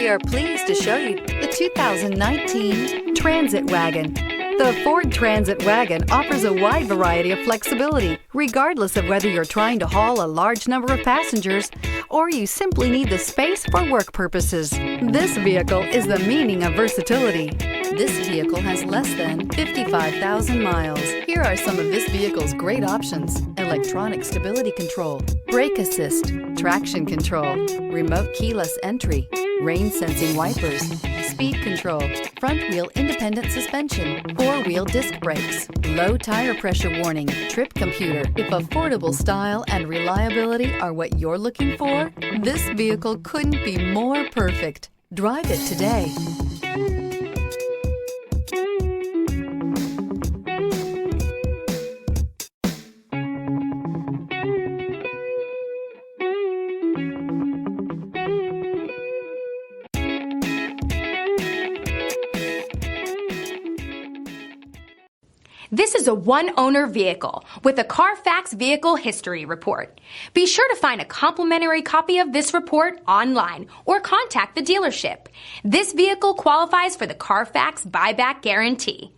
We are pleased to show you the 2019 Transit Wagon. The Ford Transit Wagon offers a wide variety of flexibility, regardless of whether you're trying to haul a large number of passengers or you simply need the space for work purposes. This vehicle is the meaning of versatility. This vehicle has less than 55,000 miles. Here are some of this vehicle's great options: electronic stability control, brake assist, traction control, remote keyless entry, rain sensing wipers, speed control, front wheel independent suspension, four-wheel disc brakes, low tire pressure warning, trip computer. If affordable style and reliability are what you're looking for, this vehicle couldn't be more perfect. Drive it today. This is a one-owner vehicle with a Carfax Vehicle History Report. Be sure to find a complimentary copy of this report online or contact the dealership. This vehicle qualifies for the Carfax Buyback Guarantee.